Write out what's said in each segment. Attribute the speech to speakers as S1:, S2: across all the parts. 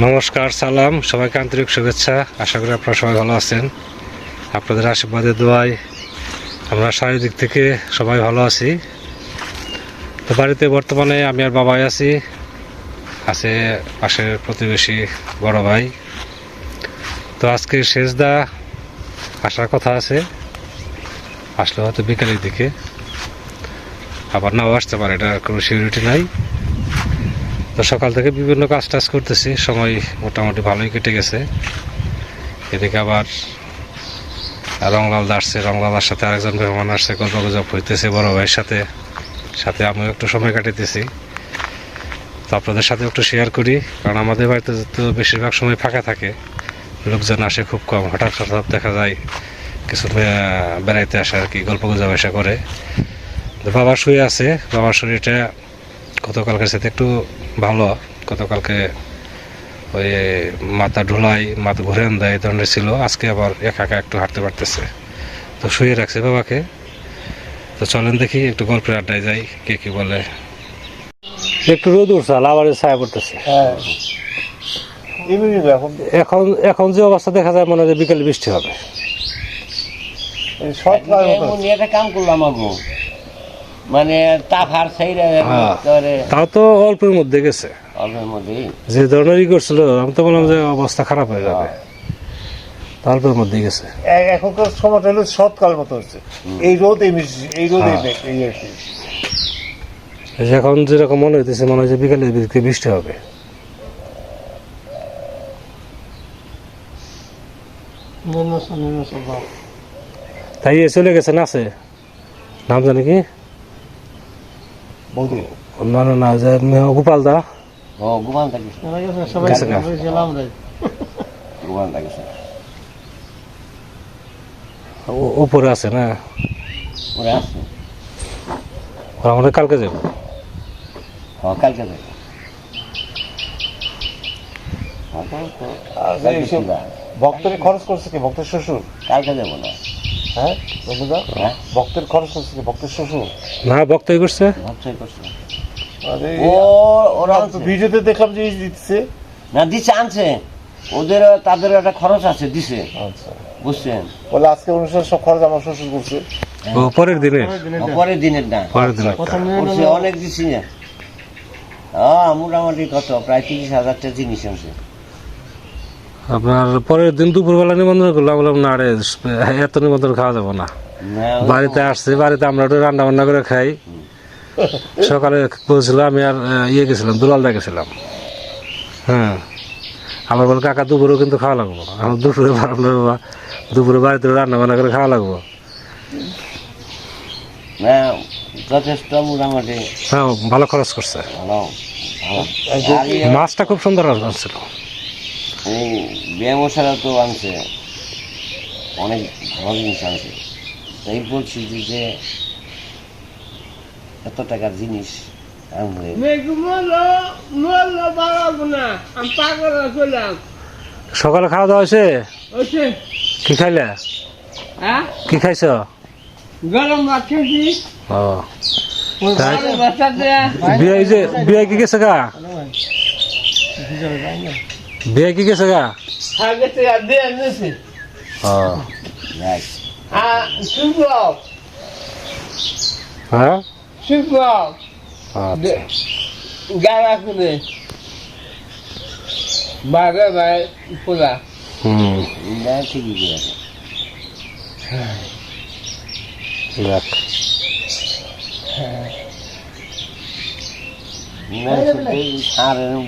S1: নমস্কার, সালাম, সবাইকে আন্তরিক শুভেচ্ছা। আশা করি আপনারা সবাই ভালো আছেন। আপনাদের আশীর্বাদের দোয়ায় আমরা শারীরিক থেকে সবাই ভালো আছি। তো বাড়িতে বর্তমানে আমি আর বাবাই আছি, আছে পাশের প্রতিবেশী বড় ভাই। তো আজকে শেষদা আসার কথা আছে, আসলে হয়তো বিকালের দিকে, আবার নাও আসতে পারে, এটা কোনো সিকিউরিটি নাই। তো সকাল থেকে বিভিন্ন কাজ টাজ করতেছি, সময় মোটামুটি ভালোই কেটে গেছে। এদিকে আবার রংলাল আসছে, রংলালার সাথে আরেকজন মেহমান আসছে, গল্প গুজব হইতেছে বড় ভাইয়ের সাথে, সাথে আমিও একটু সময় কাটাইতেছি। তো আপনাদের সাথে একটু শেয়ার করি, কারণ আমাদের বাড়িতে তো বেশিরভাগ সময় ফাঁকা থাকে, লোকজন আসে খুব কম। হঠাৎ হঠাৎ দেখা যায় কিছু বেড়াইতে আসে আর কি, গল্প গুজব এসে করে। বাবা শুয়ে আছে, বাবার শরীরটা গতকালকের সাথে একটু ভালো। গতকালকে ওই মাথা ঢোলাই, মাথা ঘুরে দেয় এই ধরনের ছিল, আজকে আবার একা একা একটু হাঁটতে পারতেছে। তো শুয়ে রাখছে বাবাকে। তো চলেন দেখি একটু গল্পের আড্ডায় যাই, কে কি বলে। একটু রোদ উঠছে, আবার ছায়া পড়তেছে। এখন এখন যে অবস্থা দেখা যায়, মনে হয় বিকেলে বৃষ্টি হবে।
S2: কাম করলাম মানে
S1: তাও তো অল্পের মধ্যে গেছে, যে ধরনের করছিল। আমি তো বললাম যে অবস্থা খারাপ হয়ে যাবে, অল্পের মধ্যে গেছে।
S3: এখনকার সময়টা হলো শরৎকাল মতো হচ্ছে, এই রোদ এই রোদ
S1: এখন যেরকম মনে হইতেছে, মনে হয় যে বিকেলের দিকে বৃষ্টি হবে। তাই চলে গেছে নাচে, নাম জানি কি, না না না, যে গোপাল দা, উপরে আছে না, আমাদের কালকে যাবো।
S2: কালকে যাবো।
S3: ভক্তের খরচ করছে কি ভক্তের শ্বশুর?
S2: কালকে যাবো না।
S3: হ্যাঁ, ভক্তের খরচ করছে কি ভক্তের শ্বশুর?
S1: না, ভক্তই করছে।
S3: ওরা তো ভিডিওতে দেখলাম যে দিচ্ছে
S2: না, দিচ্ছে, আনছে, ওদের তাদের একটা খরচ আছে, দিছে।
S3: আচ্ছা,
S2: বুঝছেন,
S3: বলে আজকে অনুষ্ঠান সব খরচ আমার শ্বশুর করছে।
S1: পরের দিনে,
S2: পরের দিনের না,
S1: পরের দিনে
S2: অনেক দিচ্ছি না। মোটামুটি কত, প্রায় 30,000 জিনিস আছে।
S1: আপনার পরের দিন দুপুরবেলা নিমন্ত্রণ করলাম, বললাম না রে, এত নিমন্ত্রণ খাওয়া যাবো না। বাড়িতে আসছে, বাড়িতে আমরা একটু রান্না বান্না করে খাই। সকালে বলছিলাম, আমি আর গেছিলাম, দুলালদা গেছিলাম। হ্যাঁ, আমার বল কাকা দুপুরেও কিন্তু খাওয়া লাগবো। আমার দুপুরে বাবা, দুপুরে বাড়িতে রান্না বান্না করে খাওয়া লাগবো।
S2: যথেষ্ট মোটামুটি,
S1: হ্যাঁ, ভালো খরচ করছে। মাছটা খুব সুন্দর ছিল।
S2: বিয়ে মশারা তো আনছে, অনেক ভালো জিনিস আনছে। তাই বলছি যে এত টাকার জিনিস
S1: সকালে খাওয়া দাওয়া হয়েছে? কি খাইলে? কি খাইছ?
S4: গরম ভাত খেয়েছি।
S1: বিয়ে কি গেছে গা? বিয়ে কি গেছে গা? হ্যাঁ,
S4: গাড়া করে বারে বারে পোলা।
S2: ঠিকই করেছে।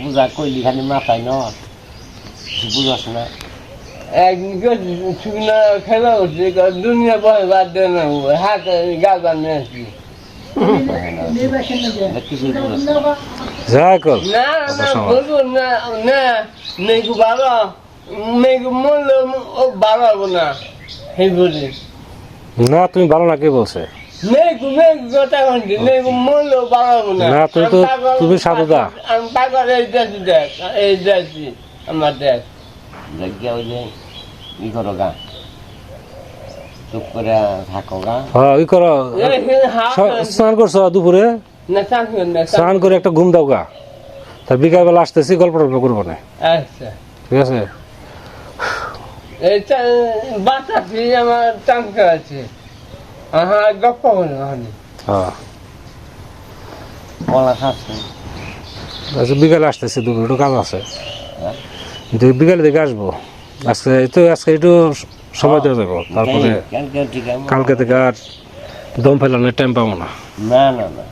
S2: বুঝা কইলি খালি মাথায় ন, বুঝাস না।
S4: খেলা হচ্ছে, দুনিয়া বয় বাদ দেয় না, হাতে গাছ নিয়ে আসছি। না না, বলবো না, না মেঘু বারো, মেঘু মরলে ও বারো হবো না। সেই বলি
S1: না, তুমি ভালো না, কে বলছে?
S4: মেঘু মেঘু কথা বলছি, মেঘু মরলেও বারো হবো না।
S1: তুমি সাধুদা,
S4: আমি পাগল, এই দেশ দেখ, এই দেশি আমার দেশ।
S2: জায়গা ওই যে ই করো গা, চুপ করে থাকো গা।
S1: হ্যাঁ, ই করো, স্নান করছো দুপুরে? স্নান করে একটা ঘুম দাও গা, তা বিকালবেলা আসতেছি, গল্প টল্প করবো না,
S4: আচ্ছা
S1: ঠিক আছে?
S4: এইটা বাচ্চাটি আমার টাঙ্কা আছে, গপ্প বলি ওখানে
S1: হ্যাঁ,
S2: কলা খাচ্ছে
S1: আচ্ছা বিকালে আসতেছি, দুটো কাজ আছে, বিকালে দিকে আসবো। আজকে একটু সময় দেওয়া যাবো, তারপরে
S2: কালকে ঠিক আছে
S1: কালকে থেকে আর দম ফেলানোর টাইম পাবো না।
S2: না না না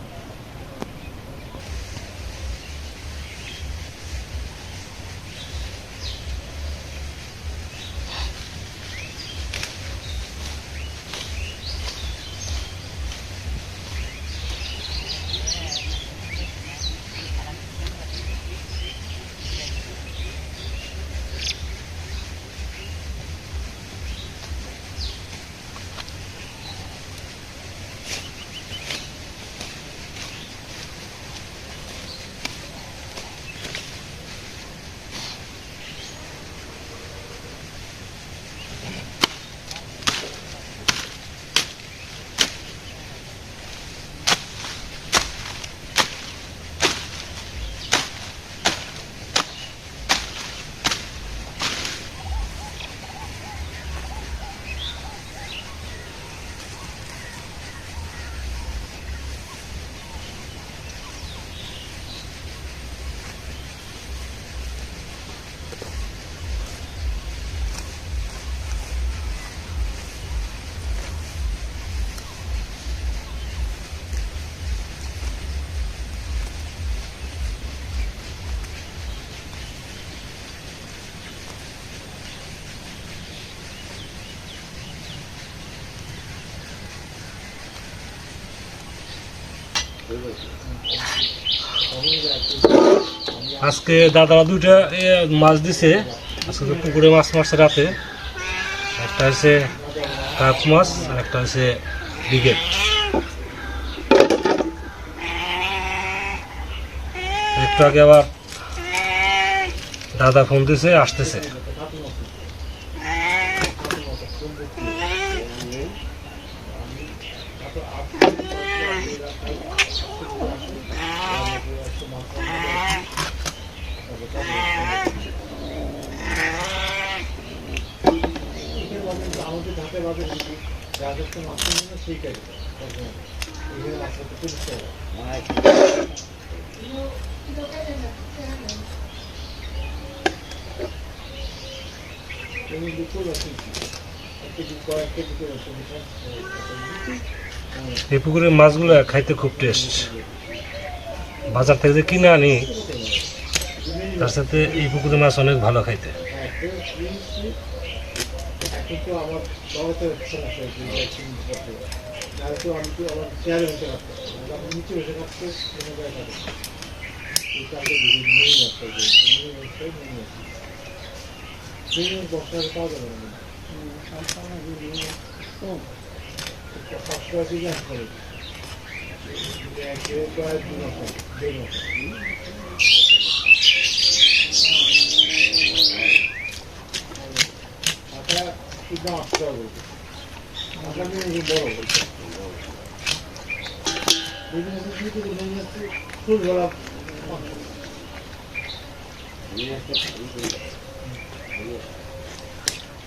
S1: আজকে দাদারা দুইটা মাছ দিছে, আজকে তো পুকুরে মাছ মারছে রাতে, একটা হচ্ছে কাপ মাছ আর একটা হচ্ছে ব্রিগেড। একটু আগে আবার দাদা ফোন দিছে, আসতেছে। এই পুকুরের মাছগুলো খাইতে খুব টেস্ট, বাজার থেকে যে কিনে আনি তার সাথে এই পুকুরের মাছ অনেক ভালো খাইতে।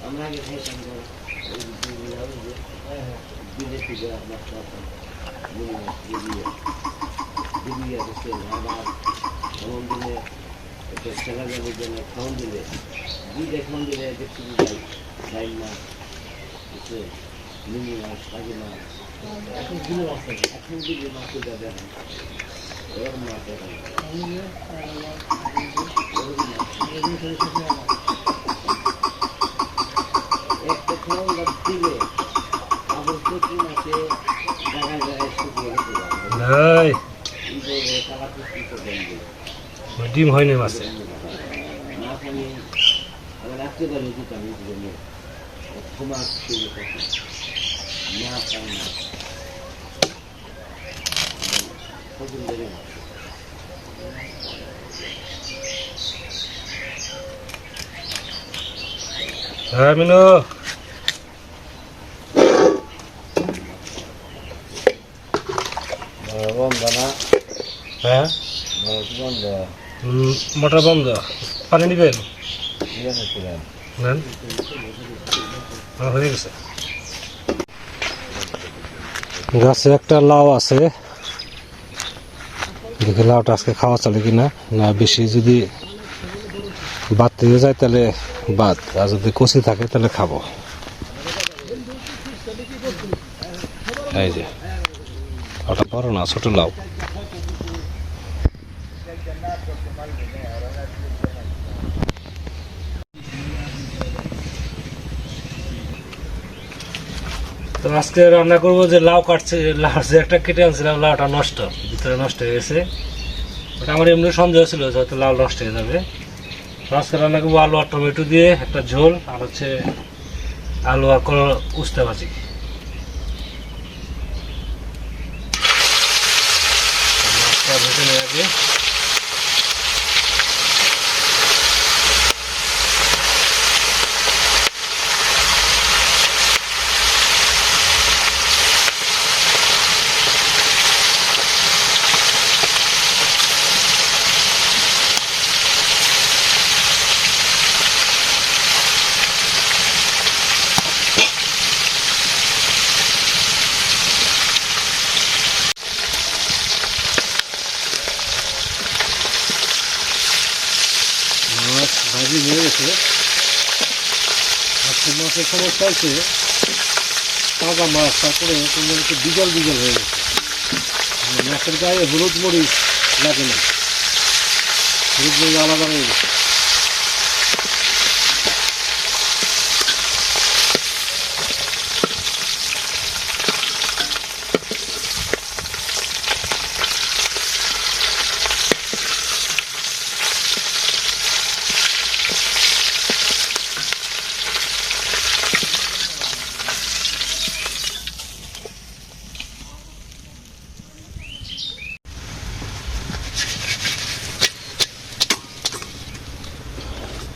S2: আমরা আগে খাইতাম বিদেশি আবার এমন দিনে একটা ছেলে যাদের জন্য খাওয়ান দিলে দুইটা খাওয়ান দিলে দেখছি যাই মাছ মিনি মাছ কাজী মাছ এখন দিলে মাছ দেখেন এরকম মাছ দেখেন একটা খাওয়ান দিলে আবার প্রচুর মাছে জায়গায় জায়গায় শুকিয়ে গেছে
S1: ডিম হয়নি মাছে।
S2: মাছ আমি আবার রাত্রিবেলা দিতাম মাছ না পাই না
S1: হ্যাঁ মিনু,
S3: বন্ধ না,
S1: হ্যাঁ
S3: বন্ধ।
S1: মোটর বন্ধ, পানি নিবেন? নেন, হয়ে গেছে। গাছে একটা লাউ আছে, দেখি লাউটা আজকে খাওয়া চলে কিনা। না বেশি যদি বাদ থেকে যায় তাহলে বাদ, আর যদি কচি থাকে তাহলে খাবো। এই যে ওটা বড় না, ছোট লাউ। তো আজকে রান্না করবো যে লাউ কাটছে, লাউ যে একটা কেটে আনছিলাম, লাউটা নষ্ট, ভিতরে নষ্ট হয়ে গেছে। ওটা আমার এমনি সন্দেহ ছিল যে হয়তো লাউ নষ্ট হয়ে যাবে। তো আজকে রান্না করবো আলু আর টমেটো দিয়ে একটা ঝোল, আর হচ্ছে আলু আর উস্তে ভাজি। মাছটা ভেজে নেওয়া আগে। মাছ ভাজি হয়ে গেছে। আজকে মাছের সমস্যা হচ্ছে তাজা মাছ, তারপরে একটু বিজল বিজল হয়ে গেছে। মাছের গায়ে হলুদ মরিচ লাগে না, হলুদ মরিচ আলাদা হয়ে গেছে।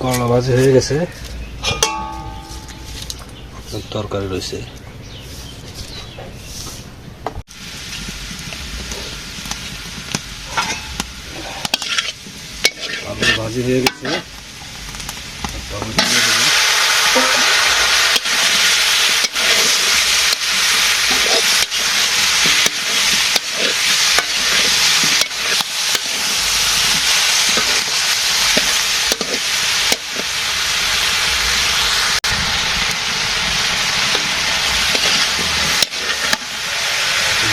S1: করলা ভাজি হয়ে গেছে, তরকারি রয়েছে। আলু ভাজি হয়ে গেছে, টমেটো দিয়ে দেবো।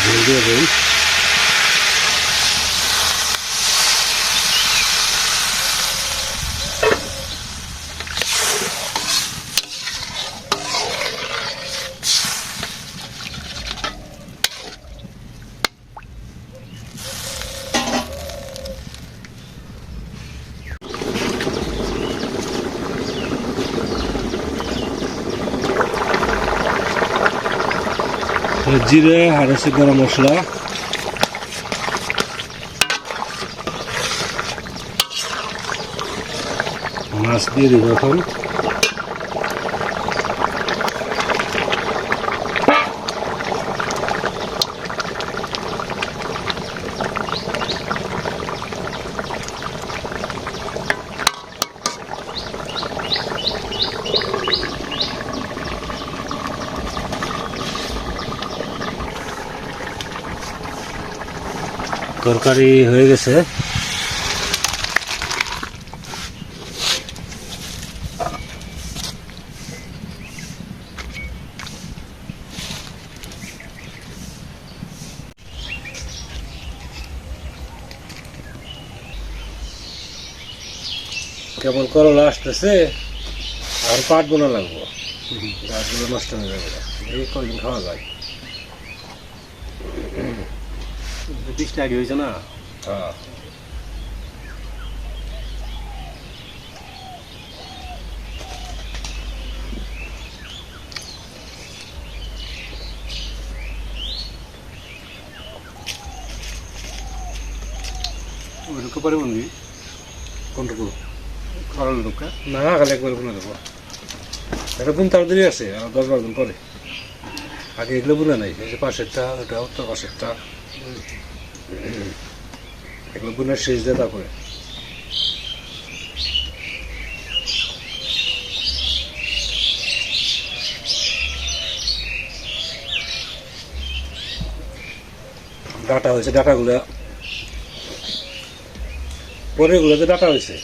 S1: ঝোল দিয়ে দেই। জিরে আর হচ্ছে গরম মশলা, মাছ দিয়ে দিব এখন। তরকারি হয়ে গেছে। কেমন করলা আসতেছে, আর পাটগুলো লাগবো, গাছগুলো নষ্ট হয়ে যাবে, এই কদিন খাওয়া যায়।
S3: 20 টাকা হয়েছে না?
S1: হ্যাঁ,
S3: ঢুকে পারে বন্ধু
S1: কোনটুকু?
S3: খরাল ঢুকা
S1: না, খালি একবার বুনে দেবো। একটা দিন তাড়াতাড়ি আছে, আর 10-12 দিন পরে। আগে এগুলো বুনে নাই, এই যে পাশেরটা, এটা উত্তর পাশেরটা, এগুলো বুনের শেষ দিয়ে তারপরে ডাটা হয়েছে, ডাটাগুলো পরে এগুলোতে ডাটা হয়েছে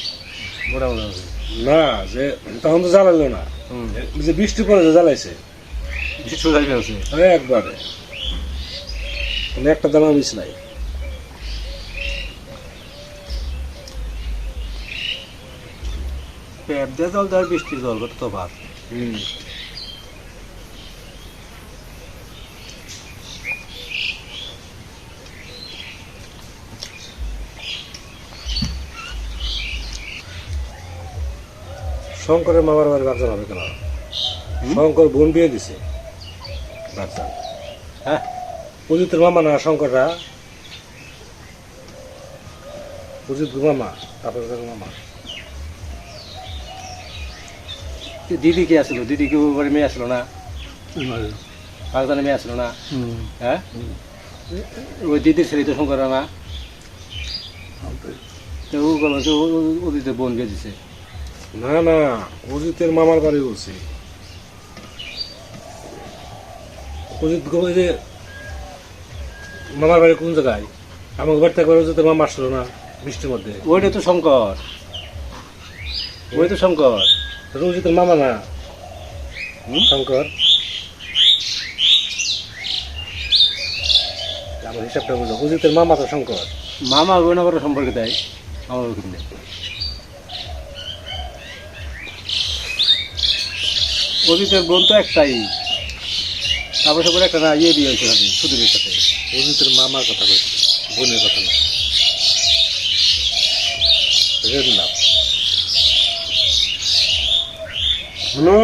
S3: মোটামুটি
S1: না, যে তখন তো জ্বালালো না, যে বৃষ্টি পরে যে জ্বালাইছে
S3: সোজা ফেলছে।
S1: একবারে, মানে একটা দানা মিস নাই।
S3: প্যাপ দিয়ে জল দেওয়ার বৃষ্টির জল কত তো ভাত।
S1: শঙ্করের মামার বাড়ি বাচ্চা হবে কেন? শঙ্কর বোন বিয়ে দিছে বাচ্চা।
S3: হ্যাঁ
S1: পুজিতের মামা না শঙ্কররা, পুজিত মামা, তারপরে মামা।
S3: দিদি কে আসলো? দিদি কি বাড়ি মেয়ে আসলো না? পাকিস্তানে মেয়ে আসলো না? হ্যাঁ ওই দিদির ছেলে তো শঙ্কর না, তো ও বলো যে ওদিকে বোন বিয়ে দিছে।
S1: না না, অজিতের মামার বাড়ি বলছি। অজিত ওই যে মামার বাড়ি কোন জায়গায়? আমাকে বাড়িতে একবার অজিতের মামা আসলো না বৃষ্টির মধ্যে?
S3: ওইটা তো শঙ্কর, ওই তো শঙ্কর।
S1: অজিতের মামা না শঙ্কর? আমার হিসাবটা বুঝো, অজিতের মামা তো শঙ্কর।
S3: মামা বোনাবার সম্পর্কে দেয় আমার ওখানে। অজিতের বোন তো একটাই, তারপর সবার একটা না ইয়ে বিয়ে হয়েছে সুদূরের সাথে।
S1: অজিতের মামার কথা বলছি, বোনের কথা না। রেড নাম শুনো,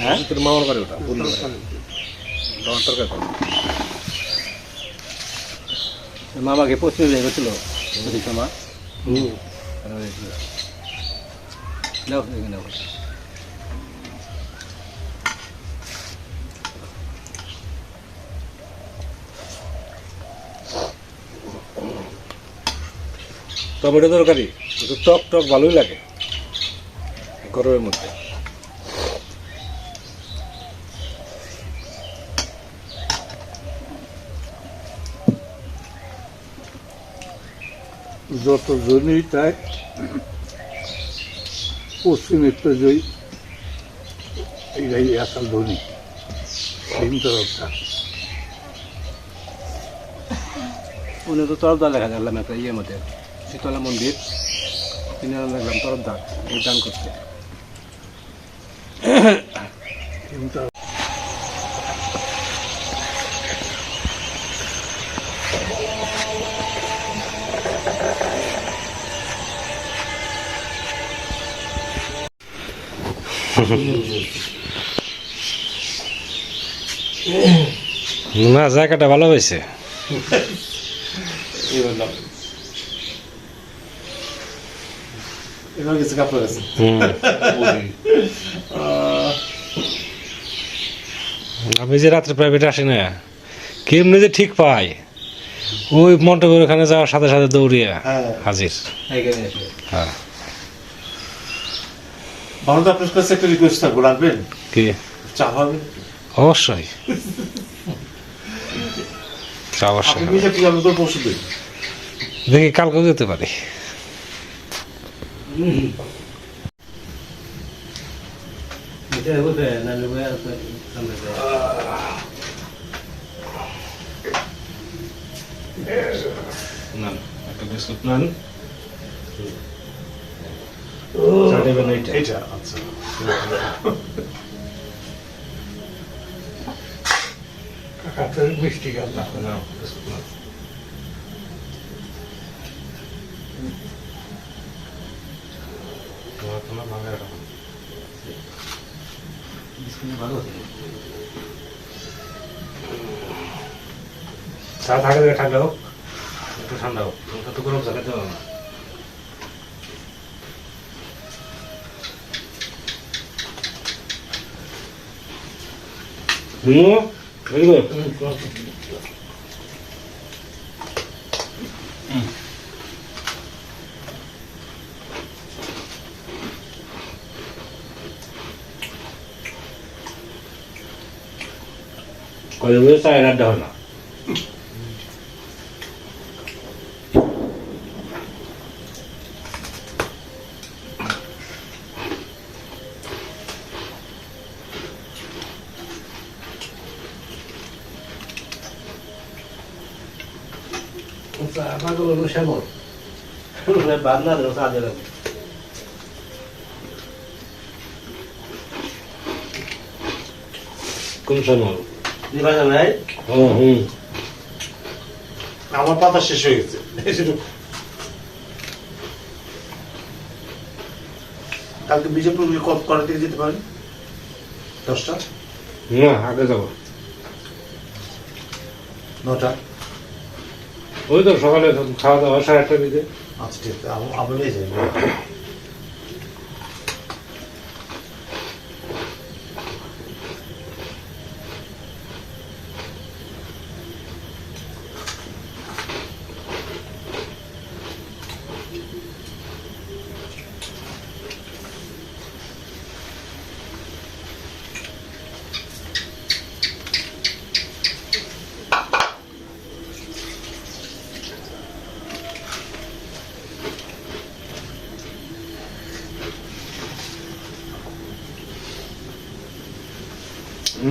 S3: হ্যাঁ
S1: অজিতের মামার বাড়ি ওটা, বোনের বাড়ি। আমার তরকারি করো।
S3: মামাকে পশ্চিমে বিয়ে করছিল অজিত মামা। নাও, নাও।
S1: টমেটো তরকারি একটু টক টক ভালোই লাগে গরমের মধ্যে।
S5: যত জনই তাই পশ্চিমের তো জয়ী এটাই আসল ধনী চিন্তা।
S3: উনি তো তরফদার লেখা দেখলাম একটা ইয়ের মধ্যে, শীতলা মন্দির তিনি দেখলাম তরফদার এই দান করতে।
S5: চিন্তা
S1: না, জায়গাটা ভালো হয়েছে।
S3: এবার কিছু কাপড় আছে।
S1: আমি যে রাত্রে প্রাইভেটে আসি না, কেমনি যে ঠিক পাই, ওই মন্টগর ওখানে যাওয়ার সাথে সাথে দৌড়িয়ে হাজির।
S3: এইখানে এসে
S1: হ্যাঁ,
S6: ভালো, আপনার কাছে একটা রিকোয়েস্ট থাকবো, রাখবেন?
S1: কি?
S6: চা হবে?
S1: অবশ্যই অবশ্যই।
S6: আপনি নিজে কি আমি করে পৌঁছে দিন।
S1: দেখি কালকেও যেতে পারি।
S3: এটা হবে না নেবে আছে সামনে যায়।
S1: নান একটা বিস্কুট নান, চা দেবেন এইটা।
S6: এইটা আচ্ছা,
S5: মিষ্টি গাছ
S1: নাও, বিস্কুট নাও। তোমার ভালো রাখো।
S3: ভালো আছে।
S1: চা থাকে ঠান্ডা হোক, একটু ঠান্ডা হোক, তো গরম চা খেতে হবে না। Very good. কলেজ বলে চায়ের আড্ডা হয় না।
S3: আমাকে বলবো শ্যামল বাদ না দেবো চা দেবেন।
S1: কোন সময়?
S3: নির্বাচন নাই
S1: হুম।
S6: আমার পাতা শেষ হয়ে গেছে সেটুকু। কালকে বিজেপি কটা থেকে যেতে পারেন? 10টা?
S1: না, আগে যাবো।
S6: 9টা?
S1: ওই তো সকালে খাওয়া দাওয়া 8:30টার দিকে।
S6: আচ্ছা ঠিক আছে, আমি নিয়ে যাই।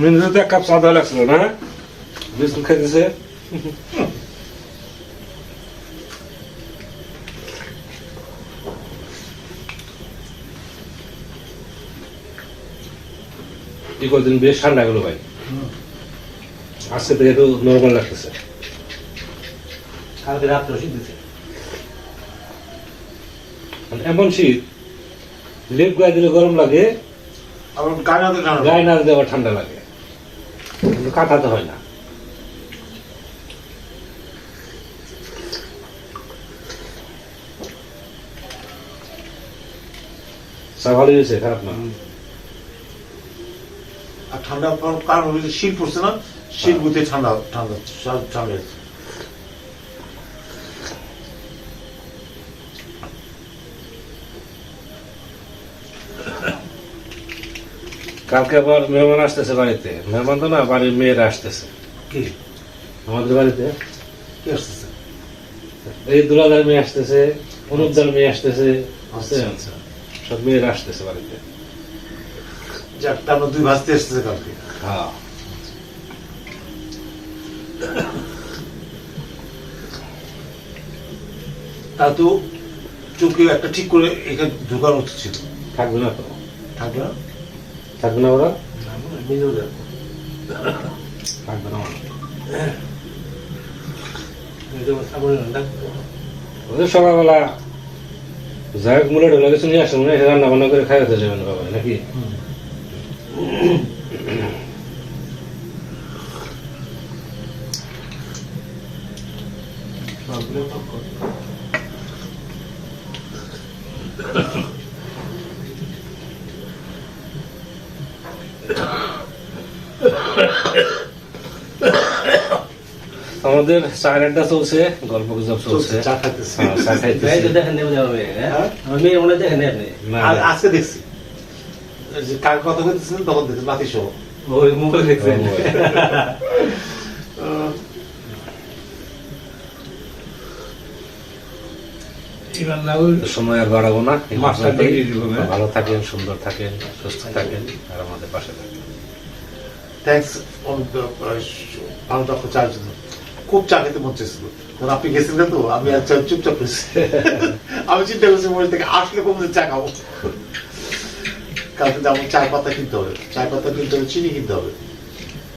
S1: মিনিতে তো 1 কাপ চা দেওয়া লাগছিল না? বিস্কুট খাইতেছে। এই কদিন বেশ ঠান্ডা গেল ভাই, আজকে থেকে একটু নর্মাল লাগতেছে।
S3: কালকে রাত্রে ওষুধ দিচ্ছে।
S1: মানে এমন শীত, লেপ গায়ে দিলে গরম লাগে,
S6: আবার গায়ে হাতে ঠান্ডা।
S1: গায়ে না দিলে আবার ঠান্ডা লাগে, কিন্তু কাটাতে হয় না। চা ভালো হয়েছে, খারাপ না।
S6: আর ঠান্ডা পড়ার কারণ হলো যে শীত পড়ছে না, শীত বুঝতে ঠান্ডা ঠান্ডা ঠান্ডা হয়েছে।
S1: কালকে আবার মেহমান আসতেছে বাড়িতে, মেহমান তো না, বাড়ির মেয়েরা আসতেছে
S6: কি
S1: আমাদের বাড়িতে।
S6: কি আসতেছে?
S1: এই দুলাদার মেয়ে আসতেছে, অনুপদার মেয়ে আসতেছে,
S6: আচ্ছা আচ্ছা,
S1: সব মেয়েরা আসতেছে বাড়িতে।
S6: যাক, আমরা 2 ভাজতে আসতেছে কালকে।
S1: হ্যাঁ,
S6: তা তো চোখে একটা ঠিক করে এখানে ঢোকানো উচিত ছিল।
S1: থাকবে না তো,
S6: থাকবে না?
S1: থাকবে না ওরা,
S3: নিজেও যাবো।
S1: থাকবে না ওরা। ওদের সকালবেলা যাই হোক মুলে ঢোলা কিছু নিয়ে আসে, মনে হয় রান্না বান্না করে খাইতে যাবেন বাবা, নাকি? আমাদের চায়ের আড্ডা চলছে, গল্প গুজব চলছে,
S6: চা খাইতেছি।
S1: হ্যাঁ, চা খাইতেছি।
S3: এই তো দেখেন নেই আমার মেয়ে, হ্যাঁ?
S6: হ্যাঁ?
S3: আমার মেয়ে মনে হয় দেখেন নেই আপনি।
S1: না,
S6: আজকে দেখছি এই যে কার কথা বলতেছিলেন তখন দেখছি নাতি সহ।
S3: ওই মোবাইল দেখছেন।
S1: সময় আর বাড়াবো না, এই
S3: মাছটা
S1: পর্যন্তই।
S3: দিয়ে দিল, হ্যাঁ?
S1: ভালো থাকেন, সুন্দর থাকেন, সুস্থ থাকেন, আর আমাদের পাশে থাকেন।
S6: থ্যাংকস ভালো টাকা চার জন্য। খুব চা খেতে মন চাইছিল, কারণ আপনি গেছিলেন তো, আমি আর চুপচাপ করেছি। আমি চিন্তা করছি মনে থেকে আসলে কম চা খাবো। কালকে যাবো, চায় পাতা কিনতে হবে, চায় পাতা কিনতে হবে, চিনি কিনতে হবে।